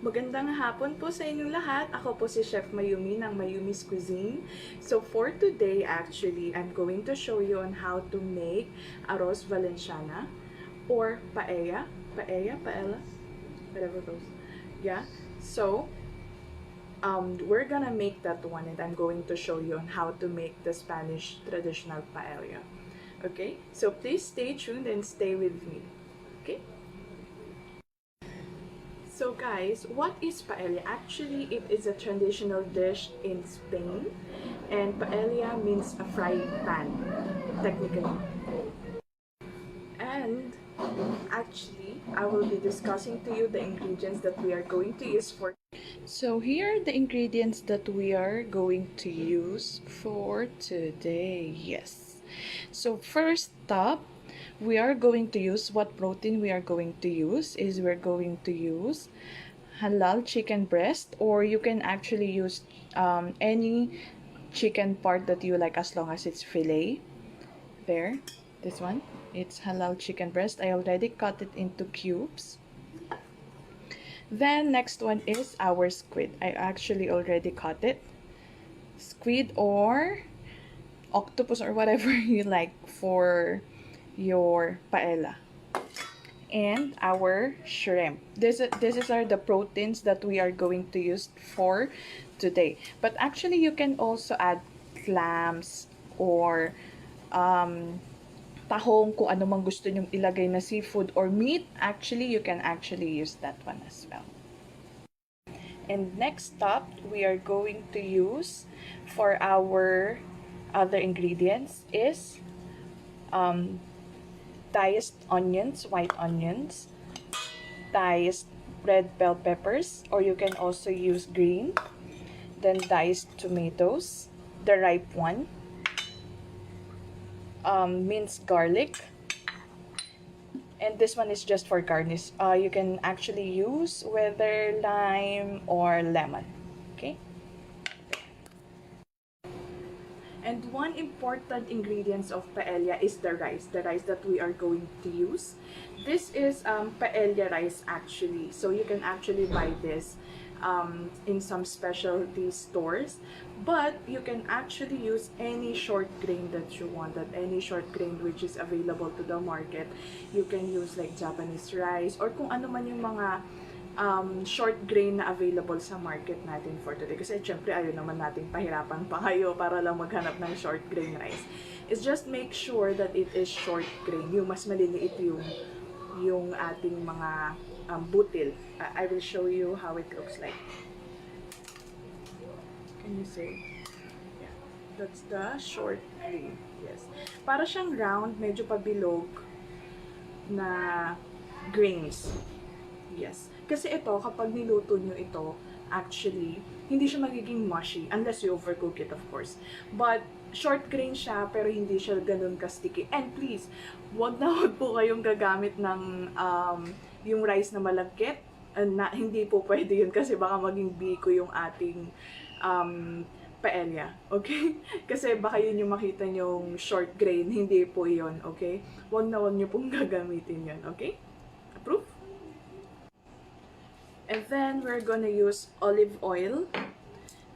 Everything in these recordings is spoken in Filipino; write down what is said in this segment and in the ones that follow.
Magandang hapon po sa inyong lahat. Ako po si Chef Mayumi ng Mayumi's Cuisine. So for today, actually, I'm going to show you on how to make arroz valenciana or paella, whatever goes. Yeah. So we're gonna make that one, and I'm going to show you on how to make the Spanish traditional paella. Okay. So please stay tuned and stay with me. Okay. So guys, what is paella? Actually, it is a traditional dish in Spain, and paella means a frying pan, technically. And actually, I will be discussing to you the ingredients that we are going to use for. So here are the ingredients that we are going to use for today. Yes. So first up, we are going to use, what protein we are going to use is we're going to use halal chicken breast, or you can actually use any chicken part that you like as long as it's fillet. There, this one, it's halal chicken breast. I already cut it into cubes. Then next one is our squid. I actually already cut it. Squid or octopus or whatever you like for your paella. And our shrimp. This are the proteins that we are going to use for today. But actually, you can also add clams or tahong, kung ano mang gusto nyong ilagay na seafood or meat. Actually, you can actually use that one as well. And next up, we are going to use for our other ingredients is diced onions, white onions, diced red bell peppers, or you can also use green, then diced tomatoes, the ripe one, minced garlic, and this one is just for garnish. You can actually use whether lime or lemon. Okay. And one important ingredient of paella is the rice that we are going to use. This is paella rice actually. So you can actually buy this in some specialty stores. But you can actually use any short grain that you want, any short grain which is available to the market. You can use like Japanese rice or kung ano man yung mga short grain na available sa market natin for today. Kasi syempre ayaw naman natin pahirapan pa kayo para lang maghanap ng short grain rice. It's just make sure that it is short grain. Yung mas maliliit yung ating mga butil. I will show you how it looks like. Can you see? Yeah. That's the short grain. Yes. Para siyang round, medyo pabilog na grains. Yes. Kasi ito, kapag niluto nyo ito, actually, hindi siya magiging mushy unless you overcook it, of course. But, short grain siya, pero hindi siya ganun ka-sticky. And please, wag po kayong gagamit ng yung rice na malagkit. Na, hindi po pwede yun kasi baka maging biko yung ating paella. Okay? Kasi baka yun yung makita nyong short grain. Hindi po yun. Okay? Wag nyo pong gagamitin yun. Okay? Approve? And then we're gonna use olive oil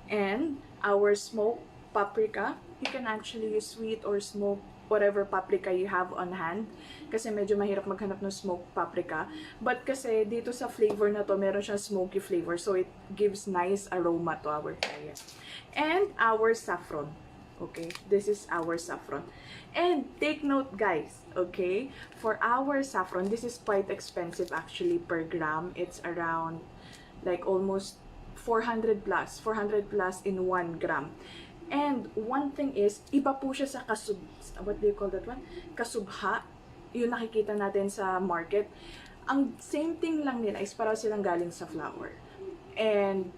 and our smoked paprika. You can actually use sweet or smoked, whatever paprika you have on hand. Kasi medyo mahirap maghanap ng smoked paprika. But kasi dito sa flavor na to, meron siyang smoky flavor. So it gives nice aroma to our paella. And our saffron. Okay, this is our saffron. And take note guys, okay, for our saffron, this is quite expensive actually per gram. It's around like almost 400 plus in 1 gram. And one thing is, iba po siya sa what do you call that one? Kasubha. Yung nakikita natin sa market. Ang same thing lang nila is parang silang galing sa flour. And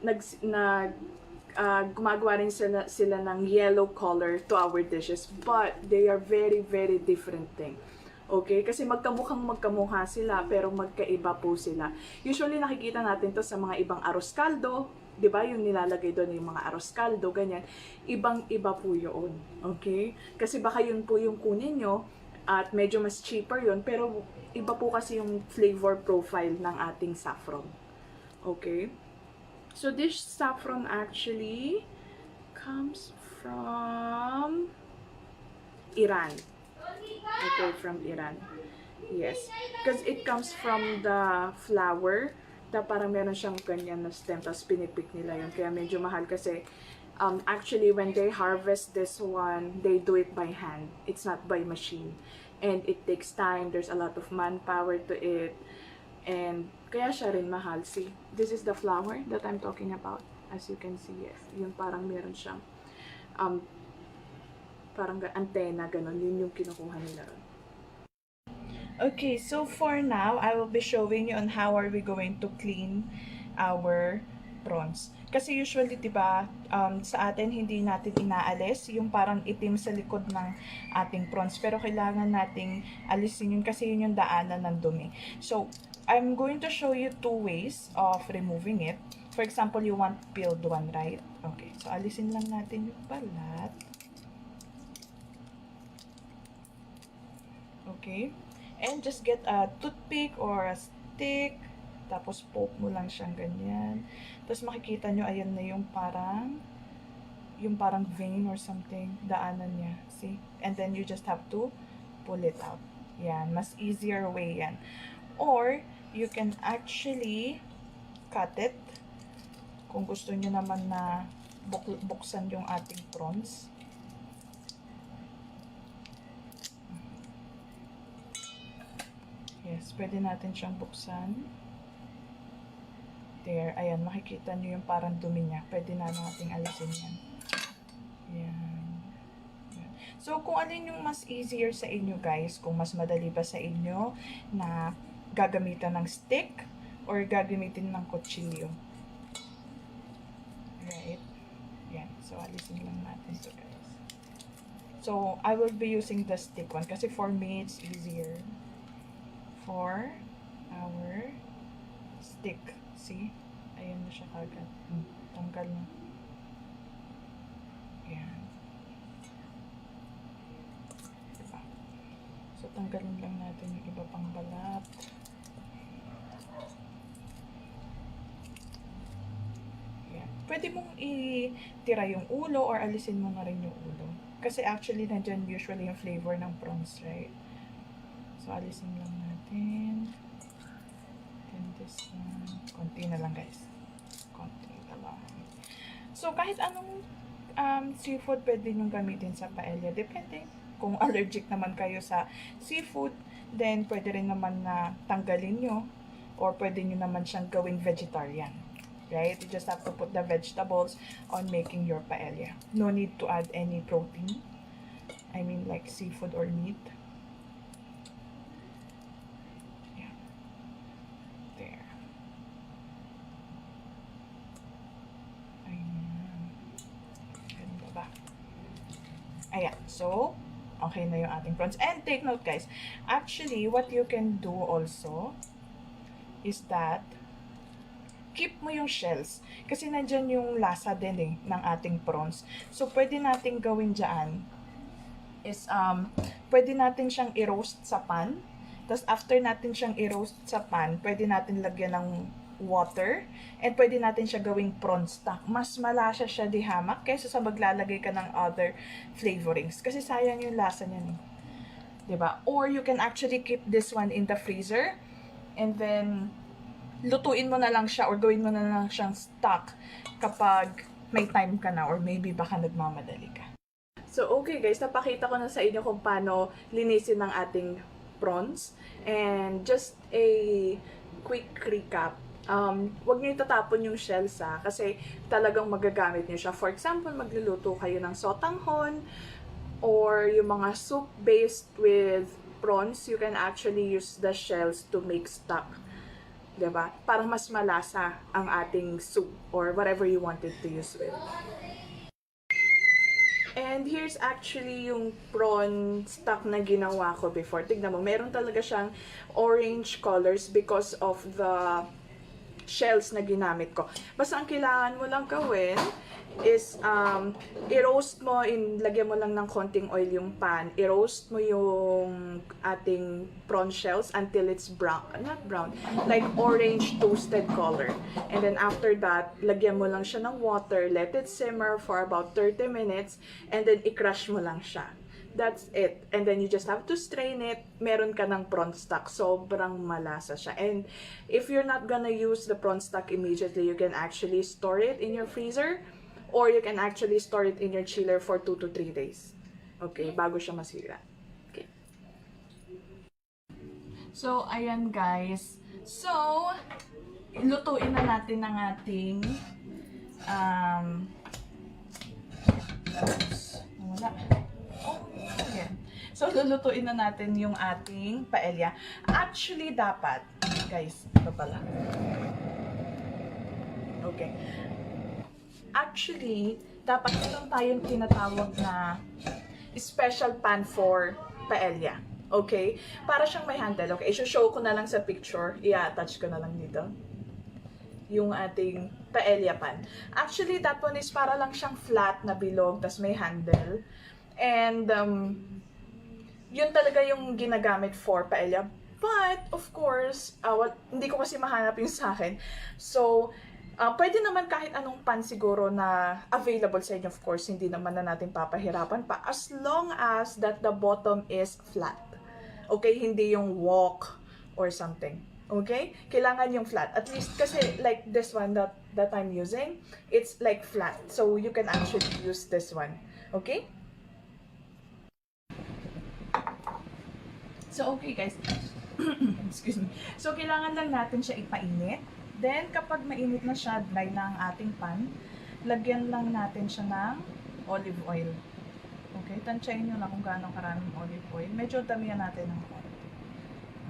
gumagawa rin sila ng yellow color to our dishes, but they are very, very different thing. Okay? Kasi magkamukha sila, pero magkaiba po sila. Usually, nakikita natin to sa mga ibang arroz caldo, di ba? Yung nilalagay doon yung mga arroz caldo, ganyan. Ibang-iba po yun. Okay? Kasi baka yun po yung kunin nyo, at medyo mas cheaper yun, pero iba po kasi yung flavor profile ng ating saffron. Okay? So this saffron actually comes from Iran. Okay, from Iran. Yes. Because it comes from the flower na parang meron siyang ganyan na stem tapos pinipik nila yun. Kaya medyo mahal kasi actually when they harvest this one, they do it by hand. It's not by machine. And it takes time. There's a lot of manpower to it. And kaya siya rin mahal. See, this is the flower that I'm talking about. As you can see, yes. Yung parang meron siyang parang antena, ganun. Yun yung kinukuha nila ron. Okay, so for now, I will be showing you on how are we going to clean our prawns. Kasi usually, diba, sa atin, hindi natin inaalis yung parang itim sa likod ng ating prawns. Pero kailangan nating alisin yun kasi yun yung daanan ng dumi. So, I'm going to show you 2 ways of removing it. For example, you want peeled one, right? Okay, so alisin lang natin yung balat. Okay. And just get a toothpick or a stick. Tapos poke mo lang siyang ganyan. Tapos makikita nyo, ayan na yung parang vein or something. Daanan niya. See? And then you just have to pull it out. Yan. Mas easier way yan. Or, you can actually cut it. Kung gusto nyo naman na buksan yung ating prawns. Yes, pwede natin siyang buksan. There, ayan, makikita nyo yung parang dumi niya. Pwede na nating alisin yan. Ayan. So, kung alin yung mas easier sa inyo, guys, kung mas madali ba sa inyo na gagamitan ng stick or gagamitin ng kutsilyo. Right? Yan. So, alisin lang natin to, guys. So, I will be using the stick one kasi for me, it's easier. For our stick. See? Ayan na siya kagad. Tanggal na. Ayan. Diba? So, tanggalin lang natin yung iba pang balat. Ayan. Pwede mong itira yung ulo or alisin mo na rin yung ulo. Kasi actually, nandyan usually yung flavor ng prawns, right? So, alisin lang natin. Then this one. Konti na lang, guys. Konti na lang. So, kahit anong seafood pwede nyo gamitin sa paella. Depende. Kung allergic naman kayo sa seafood, then pwede rin naman na tanggalin nyo. Or pwede nyo naman siyang gawing vegetarian. Right? You just have to put the vegetables on making your paella. No need to add any protein. I mean, like seafood or meat. Ayan. So, okay na yung ating prawns. And take note, guys. Actually, what you can do also is that keep mo yung shells. Kasi nandyan yung lasa din ng ating prawns. So, pwede nating gawin dyan is, pwede natin siyang i-roast sa pan. Tapos, after natin siyang i-roast sa pan, pwede natin lagyan ng water, and pwede natin siya gawing prawn stock. Mas malasa siya di hamak kaysa sa maglalagay ka ng other flavorings. Kasi sayang yung lasa niya. Diba? Or you can actually keep this one in the freezer, and then lutuin mo na lang siya or gawin mo na lang siyang stock kapag may time ka na or maybe baka nagmamadali ka. So, okay guys, napakita ko na sa inyo kung paano linisin ng ating prawns. And just a quick recap. Huwag nyo itatapon yung shells kasi talagang magagamit nyo siya. For example, magluluto kayo ng sotanghon or yung mga soup based with prawns, you can actually use the shells to make stock. Diba? Parang mas malasa ang ating soup or whatever you wanted to use with. And here's actually yung prawn stock na ginawa ko before. Tignan mo, meron talaga siyang orange colors because of the shells na ginamit ko. Basta ang kailangan mo lang gawin is i-roast mo, lagyan mo lang ng konting oil yung pan. I-roast mo yung ating prawn shells until it's brown, not brown, like orange toasted color. And then after that, lagyan mo lang siya ng water, let it simmer for about 30 minutes, and then i-crush mo lang siya. That's it. And then you just have to strain it. Meron ka ng prawn stock. Sobrang malasa siya. And if you're not gonna use the prawn stock immediately, you can actually store it in your freezer, or you can actually store it in your chiller for 2 to 3 days. Okay, bago siya masira. Okay. So, ayan guys. So, lutuin na natin ang ating wala. Oh, ayan. So, lulutuin na natin yung ating paella. Actually, dapat, guys, ito pala. Okay. Actually, dapat meron tayong tinatawag na special pan for paella. Okay? Para siyang may handle. Okay? I-show ko na lang sa picture. I-attach ko na lang dito. Yung ating paella pan. Actually, that one is para lang siyang flat na bilog, tas may handle. And, yun talaga yung ginagamit for paella. But, of course, hindi ko kasi mahanap yung sa akin. So, pwede naman kahit anong pan siguro na available sa inyo. Of course, hindi naman na natin papahirapan pa. As long as that the bottom is flat. Okay? Hindi yung wok or something. Okay? Kailangan yung flat. At least kasi like this one that I'm using, it's like flat. So, you can actually use this one. Okay? So, okay guys. Excuse me. So, kailangan lang natin siya ipainit. Then, kapag mainit na siya, dry na ang ating pan, lagyan lang natin siya ng olive oil. Okay? Tansyahin nyo na kung gaano karaming olive oil. Medyo damihan natin ng konti.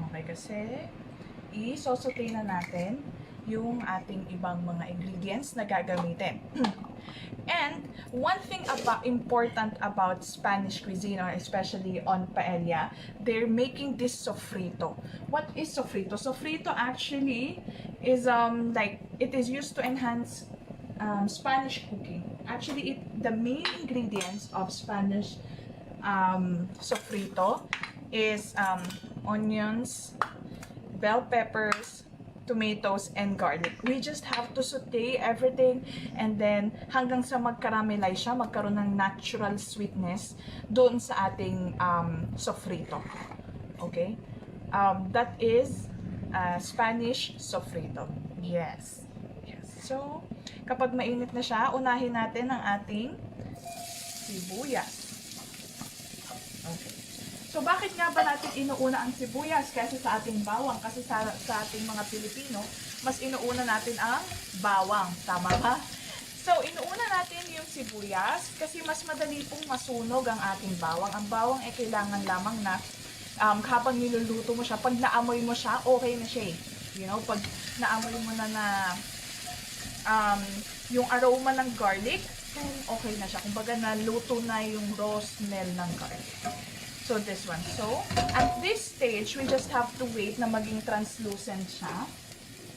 Okay? Kasi, i-saute na natin yung ating ibang mga ingredients na gagamitin. And one thing important about Spanish cuisine, or especially on paella, they're making this sofrito. What is sofrito? Sofrito actually is like it is used to enhance Spanish cooking. Actually, the main ingredients of Spanish sofrito is onions, bell peppers, tomatoes, and garlic. We just have to saute everything, and then hanggang sa magkaramelize siya, magkaroon ng natural sweetness doon sa ating sofrito. Okay? That is Spanish sofrito. Yes. Yes. So, kapag mainit na siya, unahin natin ang ating sibuyas. Okay. So, bakit nga ba natin inuuna ang sibuyas kaysa sa ating bawang? Kasi sa ating mga Pilipino, mas inuuna natin ang bawang. Tama ba? So, inuuna natin yung sibuyas kasi mas madali pong masunog ang ating bawang. Ang bawang ay kailangan lamang na habang niluluto mo siya, pag naamoy mo siya, okay na siya eh. You know, pag naamoy mo na yung aroma ng garlic, then okay na siya. Kumbaga, naluto na yung raw smell ng garlic. So, this one. So, at this stage, we just have to wait na maging translucent siya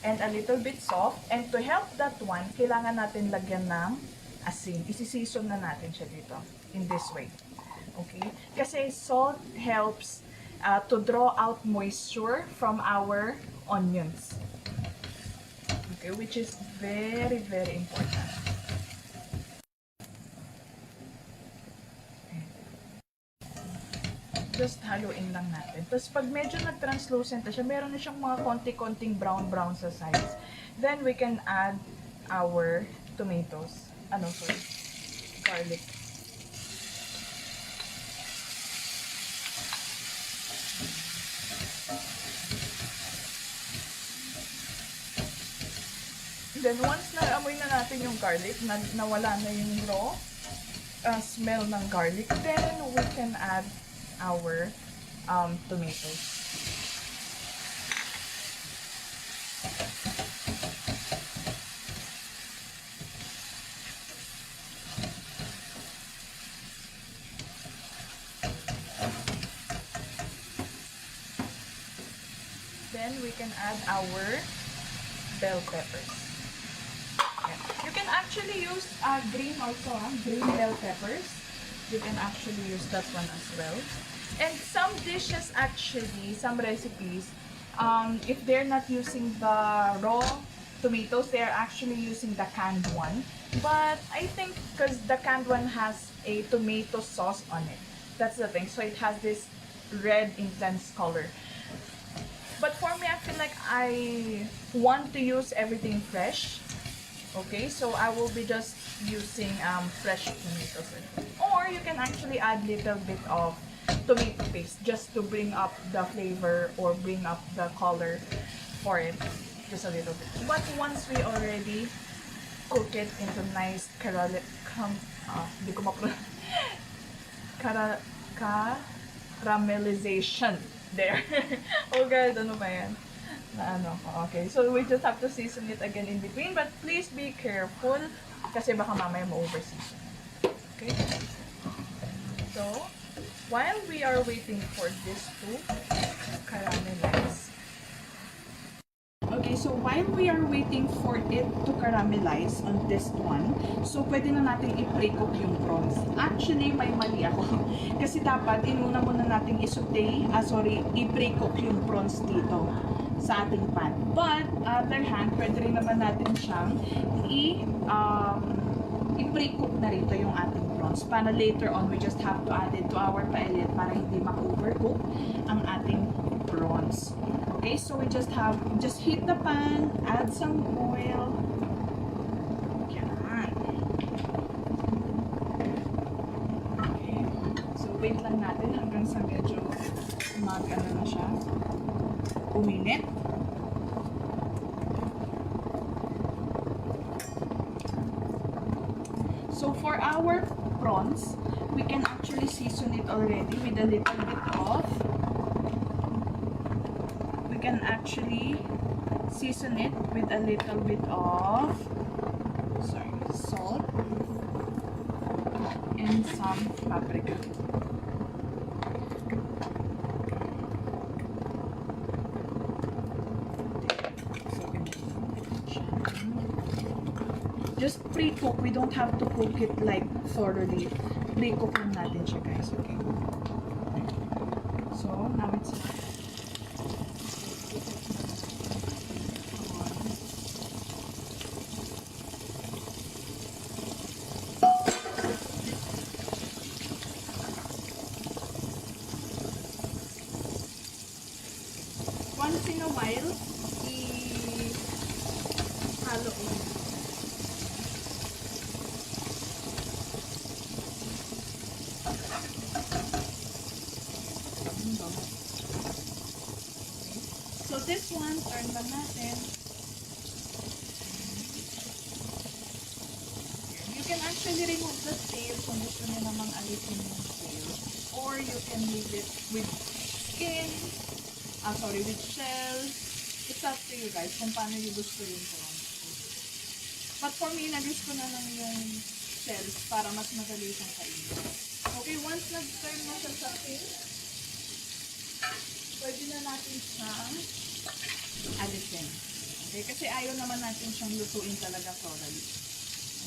and a little bit soft. And to help that one, kailangan natin lagyan ng asin. Isi-season na natin siya dito in this way. Okay? Kasi salt helps to draw out moisture from our onions. Okay? Which is very, very important. Just haluin lang natin. Tapos pag medyo nag-translucent na siya, meron na siyang mga konti-konting brown-brown sa sides. Then we can add our tomatoes. Garlic. Then once na-amoy na natin yung garlic, nawala na yung raw smell ng garlic, then we can add our tomatoes. Then we can add our bell peppers. Yeah. You can actually use green also, green bell peppers. You can actually use that one as well. And some dishes actually, some recipes, if they're not using the raw tomatoes, they're actually using the canned one. But I think because the canned one has a tomato sauce on it. That's the thing. So it has this red intense color. But for me, I feel like I want to use everything fresh. Okay, so I will be just using fresh tomatoes. Or you can actually add little bit of tomato paste just to bring up the flavor or bring up the color for it. Just a little bit. But once we already cook it into nice caramelization. There. Oh god, ano ba yan? Na ano. Okay, so we just have to season it again in between. But please be careful kasi baka mamaya ma-overseason. Okay? So, while we are waiting for this to caramelize. Okay, so while we are waiting for it to caramelize on this one, so pwede na natin i-pre-cook yung prawns. Actually, may mali ako. Kasi dapat, inuna muna natin i-pre-cook yung prawns dito sa ating pan. But, other hand, pwede rin naman natin siyang i-pre-cook na rito yung ating prawns. Para later on, we just have to add it to our paella para hindi ma-overcook ang ating prawns. Okay, so we just heat the pan, add some oil. Yan. Okay, so wait lang natin hanggang sa medyo mag-ano na siya, uminit. So for our prawns, we can actually season it already with a little bit of salt and some paprika. Just pre-cook. We don't have to cook it like thoroughly. Pre-cook lang natin siya, guys. Okay. So now it's once in a while, i-halo ulit. So this one, turn lang natin. You can actually remove the tail kung gusto nyo namang alisin yung tail. Or you can leave it with skin. With shell. It's up to you guys kung paano yung gusto yung prawns. But for me, nagis ko na lang yung shells para mas madali siyang kainin. Okay, once nag-turn na siya sa tail, pwede na natin siyang alisin. Okay, kasi ayaw naman natin siyang lutuin talaga thoroughly.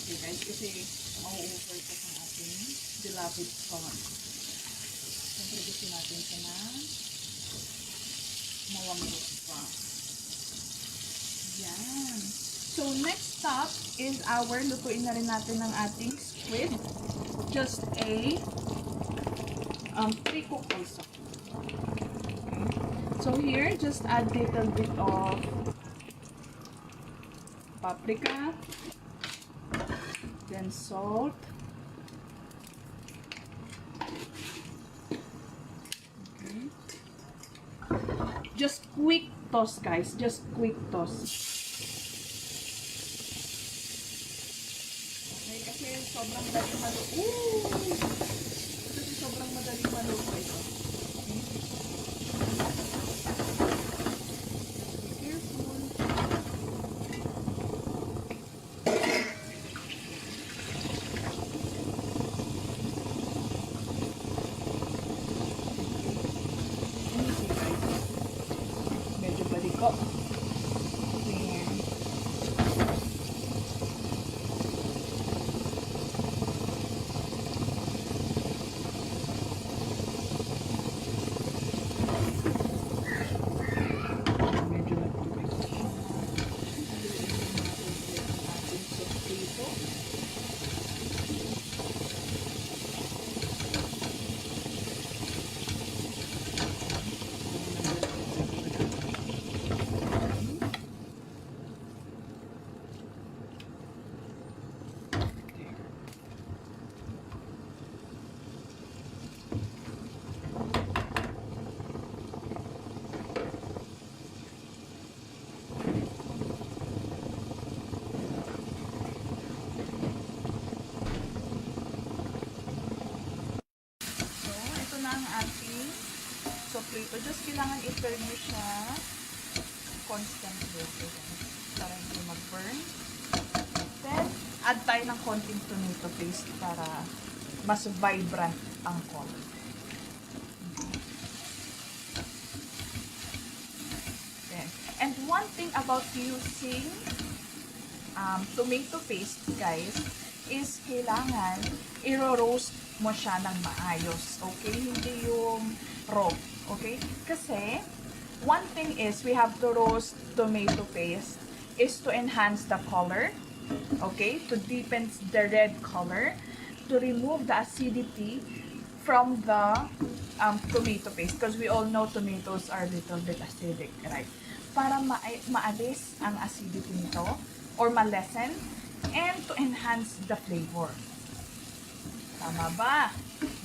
Okay guys, kasi mau-overcook ang ating beloved prawns. Siyempre gusto natin siya na mawambot pa. Yan. So, next stop is lutuin na rin natin ng ating squid. Just a pre-cook also. Okay. So, here, just add little bit of paprika, then salt, just quick toss, guys. Just quick toss. Okay, kasi sobrang madaling maluto. Kasi sobrang madaling maluto ito. Okay. Be careful. Medyo baliko. There. prito. Just kailangan i-turn nyo siya constantly. Okay, guys. Para hindi mag-burn. Then, add tayo ng konting tomato paste para mas vibrant ang color. Then, and one thing about using tomato paste, guys, is kailangan i-roast mo siya ng maayos. Okay? Hindi yung raw. Okay? Kasi, one thing is, we have to roast tomato paste is to enhance the color. Okay? To deepen the red color. To remove the acidity from the tomato paste. Because we all know tomatoes are a little bit acidic, right? Para maalis ang acidity nito or ma-lessen and to enhance the flavor. Tama ba?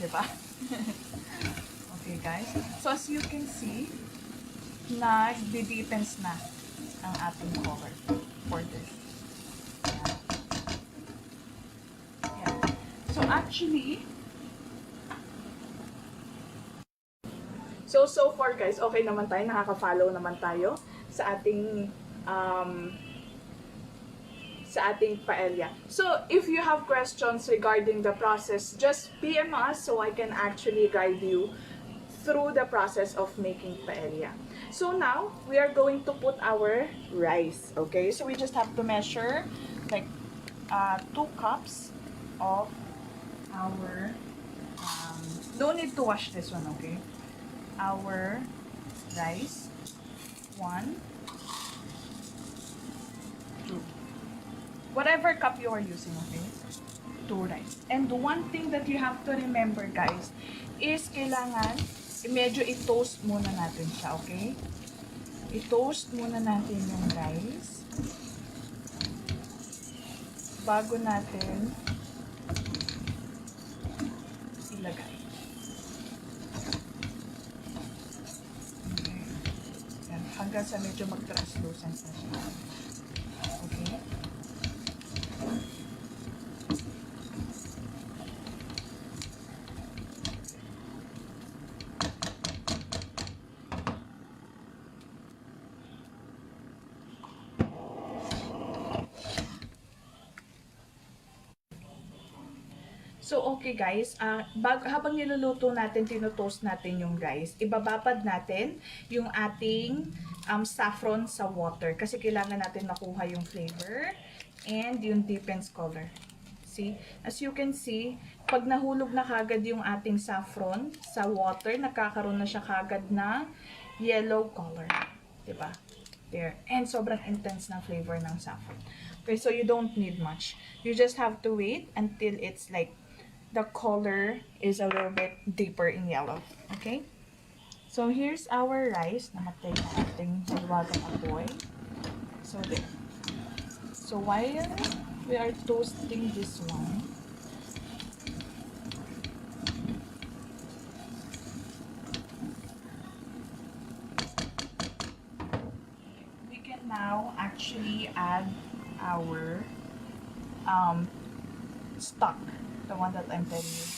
Diba? Okay, guys. So, as you can see, nag-deepens na ang ating color for this. Yeah. So, actually, so far, guys, okay naman tayo. Nakaka-follow naman tayo sa ating paella. So, if you have questions regarding the process, just PM us so I can actually guide you through the process of making paella. So now, we are going to put our rice, okay? So we just have to measure like 2 cups of our, no need to wash this one, okay? Our rice, 1, 2. Whatever cup you are using, okay? 2 rice. And one thing that you have to remember, guys, is kailangan medyo i-toast muna natin siya, okay? I-toast muna natin yung rice bago natin ilagay. Okay. Yan. Hanggang sa medyo mag-translucent na siya. Okay? So, okay guys, habang niluluto natin, tinutoast natin yung rice, ibababad natin yung ating saffron sa water kasi kailangan natin makuha yung flavor and yung deepens color. See? As you can see, pag nahulog na kagad yung ating saffron sa water, nakakaroon na siya kagad na yellow color. Diba? There. And sobrang intense ng flavor ng saffron. Okay, so you don't need much. You just have to wait until it's like the color is a little bit deeper in yellow. Okay? So, here's our rice. Namatay na ating maluwagang apoy. So, there. So, while we are toasting this one, we can now actually add our stock. The one that I'm telling you.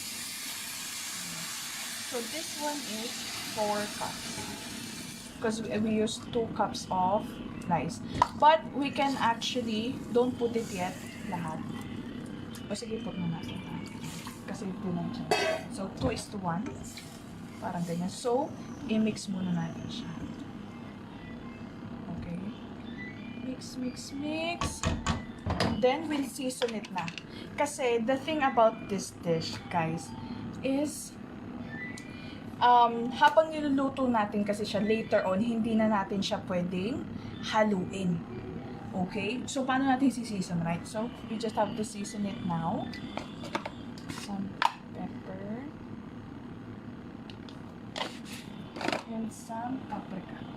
So this one is 4 cups. Because we use 2 cups of rice. But we can actually, don't put it yet, lahat. O sige, put na natin. Kasi punan siya. So 2:1. Parang ganyan. So, i-mix muna natin siya. Okay. Mix, mix, mix. Then, we'll season it na. Kasi, the thing about this dish, guys, is, habang niluluto natin kasi siya later on, hindi na natin siya pwedeng haluin. Okay? So, paano natin si-season, right? So, we just have to season it now. Some pepper. And some paprika.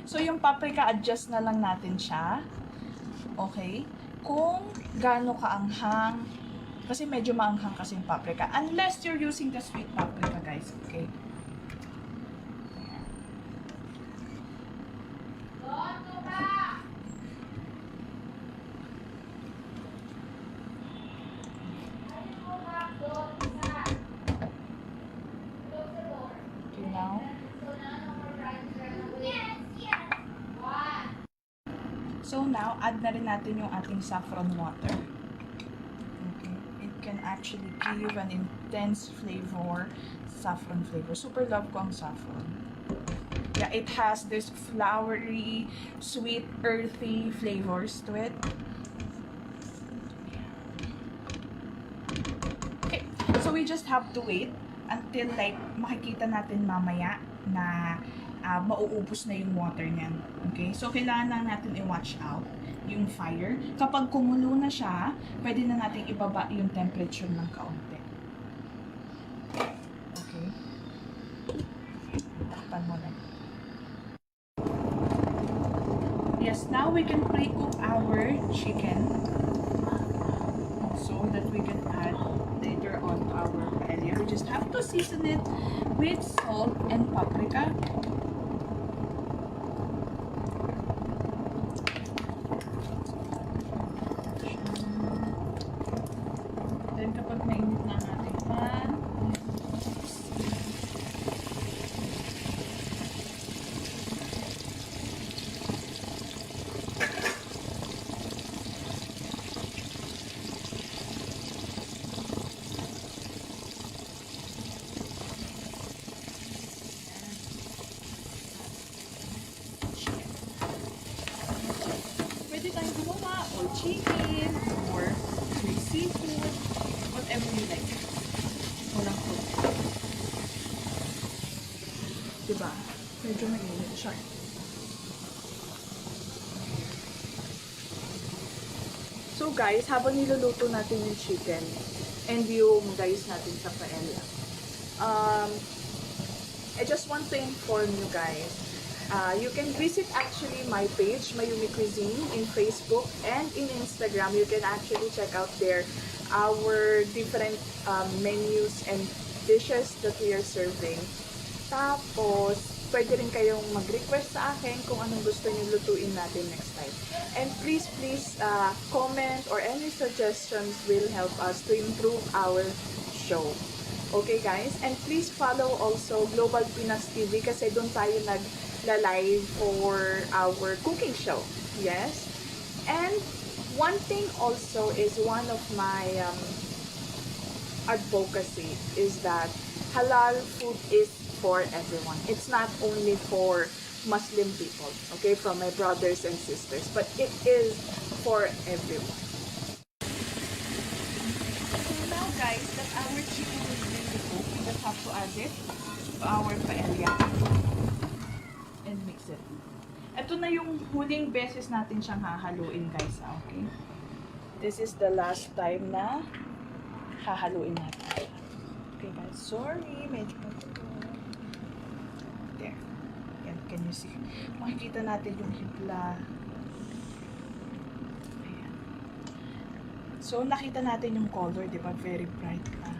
So, yung paprika, adjust na lang natin siya. Okay? Kung gaano kaanghang, kasi medyo maanghang kasi yung paprika. Unless you're using the sweet paprika, guys. Okay? So now, add na rin natin yung ating saffron water. Okay. It can actually give an intense flavor, saffron flavor. Super love ko ang saffron. Yeah, it has this flowery, sweet, earthy flavors to it. Okay, so we just have to wait until like makikita natin mamaya na mauubos na yung water niyan. Okay? So, kailangan lang natin i-watch out yung fire. Kapag kumulo na siya, pwede na natin ibaba yung temperature ng kaunti. Okay? Takpan mo na. Yes, now we can pre-cook our chicken so that we can add later on our paella. We just have to season it with salt and paprika. Then kapag mainit na ang ating pan, pwede tayong gumawa or chicken or may seafood, whatever you like. Walang food. Diba? Medyo mainit siya. So guys, habang niluluto natin yung chicken and yung guys natin sa paella, I just want to inform you guys. You can visit actually my page, MAYUMI Cuisine, in Facebook and in Instagram. You can actually check out there our different menus and dishes that we are serving. Tapos, pwede rin kayong mag-request sa akin kung anong gusto niyo lutuin natin next time. And please, comment or any suggestions will help us to improve our show. Okay guys? And please follow also Global Pinas TV kasi doon tayo nag-live for our cooking show. Yes? And one thing also is one of my advocacy is that halal food is for everyone. It's not only for Muslim people, okay, from my brothers and sisters, but it is for everyone. So now guys, that our chicken is ready to cook, we just have to add it to our paella and mix it. Ito na yung huling beses natin siyang hahaluin guys, okay? This is the last time na hahaluin natin. Okay guys, sorry, medyo there. Yan, can you see? Makikita natin yung hibla. Ayan. So, nakita natin yung color, di ba? Very bright na.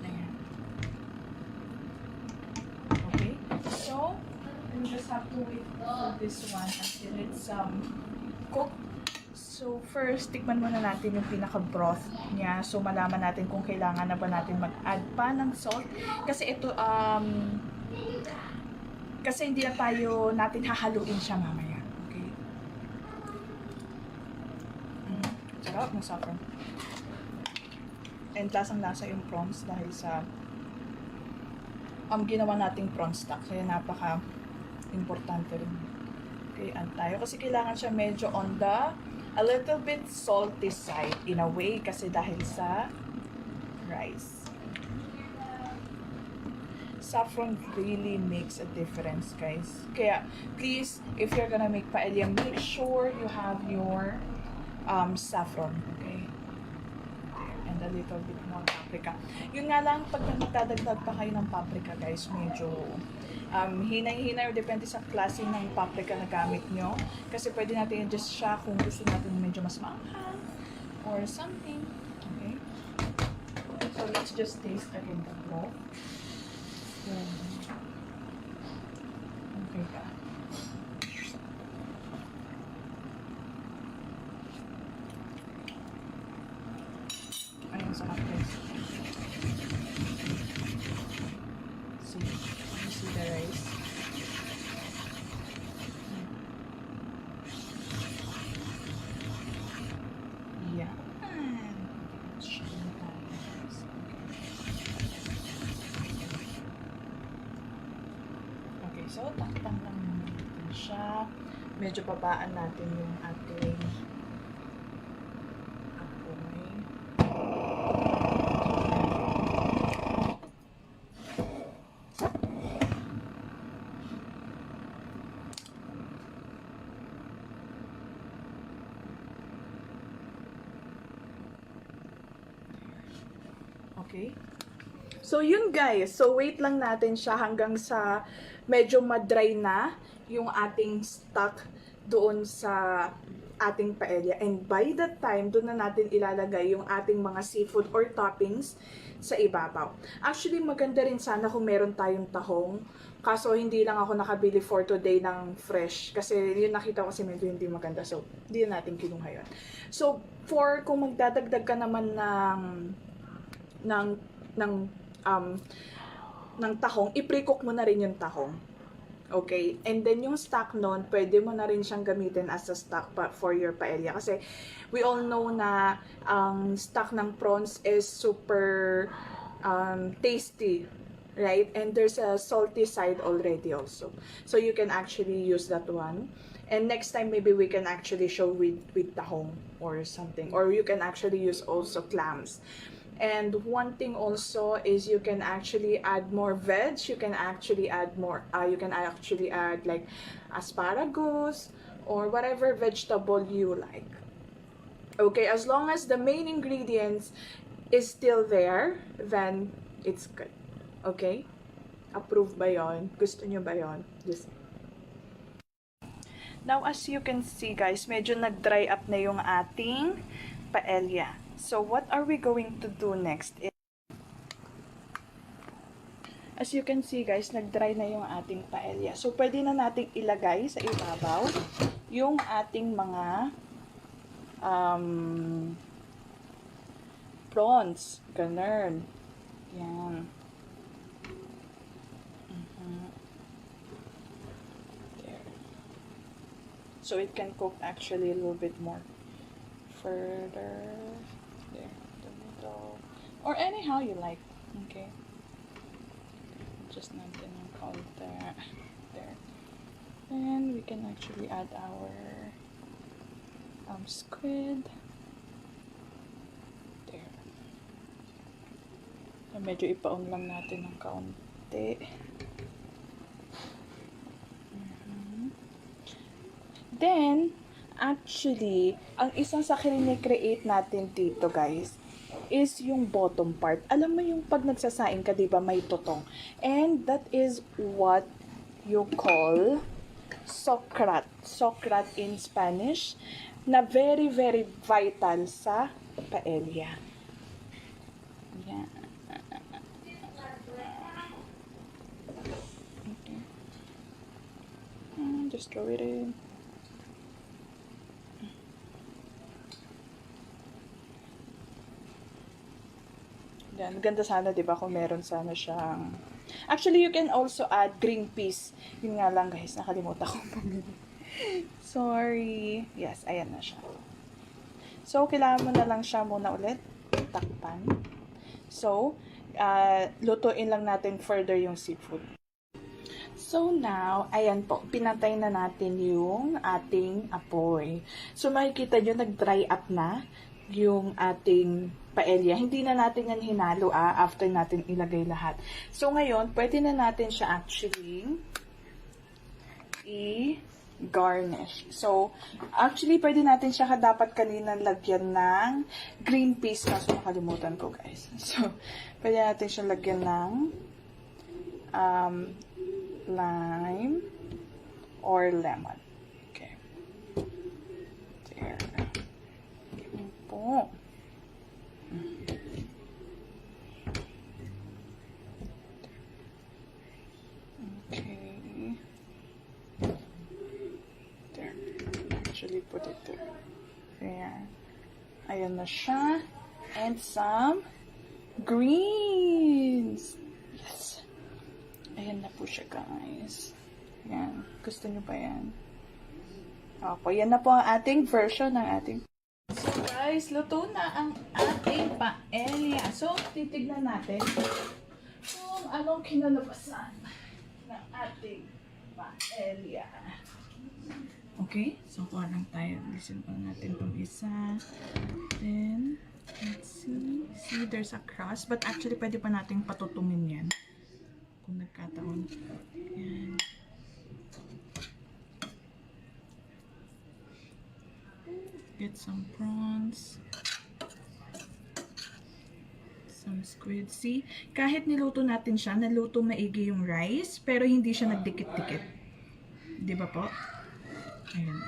Ayan. Okay? So, we just have to wait for this one until it's cooked. So, first, tikman muna natin yung pinaka-broth niya. So, malaman natin kung kailangan na ba natin mag-add pa ng salt. Kasi ito, kasi hindi na tayo natin hahaluin siya mamaya. Okay? Sarap ng saffron. And lasang-lasa yung prawns dahil sa ginawa nating prawn stock. Kaya napaka-importante rin. Okay, add tayo. Kasi kailangan siya medyo on the a little bit salty side in a way kasi dahil sa rice. Saffron really makes a difference, guys. Kaya, please, if you're gonna make paella, make sure you have your saffron, okay? And a little bit more paprika. Yun nga lang, pag magdadagdag pa kayo ng paprika, guys, medyo hinay-hinay o depende sa klase ng paprika na gamit nyo. Kasi pwede natin i-adjust siya kung gusto natin medyo mas maanghang or something. Okay? So, let's just taste again the broth. Okay ka. Ayun, sarap guys. See the rice. So, takpan lang natin siya. Medyo babaan natin yung ating apoy. Okay. So, yun guys. So, wait lang natin siya hanggang sa medyo madry na yung ating stock doon sa ating paella. And by that time, doon na natin ilalagay yung ating mga seafood or toppings sa ibabaw. Actually, maganda rin sana kung meron tayong tahong. Kaso, hindi lang ako nakabili for today ng fresh. Kasi yun nakita ko kasi medyo hindi maganda. So, hindi na natin kinuha yun. So, for kung magdadagdag ka naman ng tahong, i-pre-cook mo na rin yung tahong. Okay? And then, yung stock nun, pwede mo na rin siyang gamitin as a stock for your paella. Kasi, we all know na ang stock ng prawns is super tasty. Right? And there's a salty side already also. So, you can actually use that one. And next time, maybe we can actually show with tahong or something. Or you can actually use also clams. And one thing also is you can actually add more veg. You can actually add more, you can actually add like asparagus or whatever vegetable you like. Okay, as long as the main ingredients is still there, then it's good. Okay? Approve ba yon? Gusto nyo ba yon? Just now, as you can see guys, medyo nag-dry up na yung ating paella. So, what are we going to do next? As you can see guys, nag-dry na yung ating paella. So, pwede na nating ilagay sa ibabaw yung ating mga prawns. Ganun. Yan. There. So, it can cook actually a little bit more further. There, the middle, or anyhow you like. Okay, just natin yung counter there, and we can actually add our squid there. So, medyo ipaon lang natin ng kaunti. Then actually, ang isang sa create natin dito, guys, is yung bottom part. Alam mo yung pag nagsasaing ka, diba, may totong. And that is what you call sokrat. Sokrat in Spanish, na very, very vital sa paella. Yan. Okay. Just throw it in. Yan, ganda sana, di ba, kung meron sana siyang... Actually, you can also add green peas. Yun nga lang, guys, nakalimutan kong pumili. Sorry. Yes, ayan na siya. So, kailangan mo na lang siya muna ulit. Takpan. So, lutuin lang natin further yung seafood. So, now, ayan po, pinatay na natin yung ating apoy. So, makikita nyo, nag-dry up na yung ating paella. Hindi na natin yan hinalo after natin ilagay lahat. So, ngayon, pwede na natin siya actually i-garnish. So, actually, pwede natin siya dapat kanina lagyan ng green peas. Kaso nakalimutan ko, guys. So, pwede natin siya lagyan ng lime or lemon. Okay. There. Po. Okay. There. Actually put it there. Ayan. Ayan na siya. And some greens. Yes. Ayan na po siya, guys. Ayan. Gusto nyo ba yan? Opo, yan na po ang ating version ng ating. So guys, luto na ang ating paella. So, titignan natin kung anong kinalabasan ng ating paella. Okay, so kuha lang tayo. Listen pa natin itong isa. Then, let's see. See, there's a crust. But actually, pwede pa nating patutungin yan. Kung nagkataon. Yan. Get some prawns. Some squid. See, kahit niluto natin siya, naluto maigi yung rice, pero hindi siya nagdikit-dikit. Di ba po? Ayan.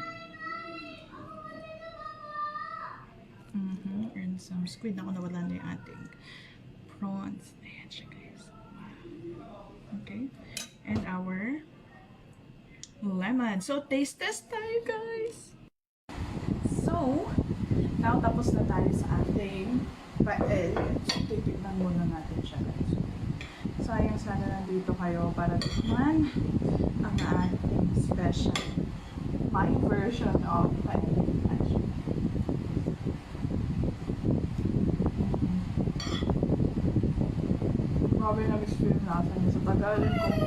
And some squid. Ako nawala na yung ating prawns. Ayan siya, guys. Okay. And our lemon. So, taste test tayo, guys. So, now tapos na tayo sa ating paella. So, titignan muna natin siya, guys. Sayang sana nandito kayo para tikman ang ating special. My version of paella, actually. Grabe na-experience natin sa tagal kong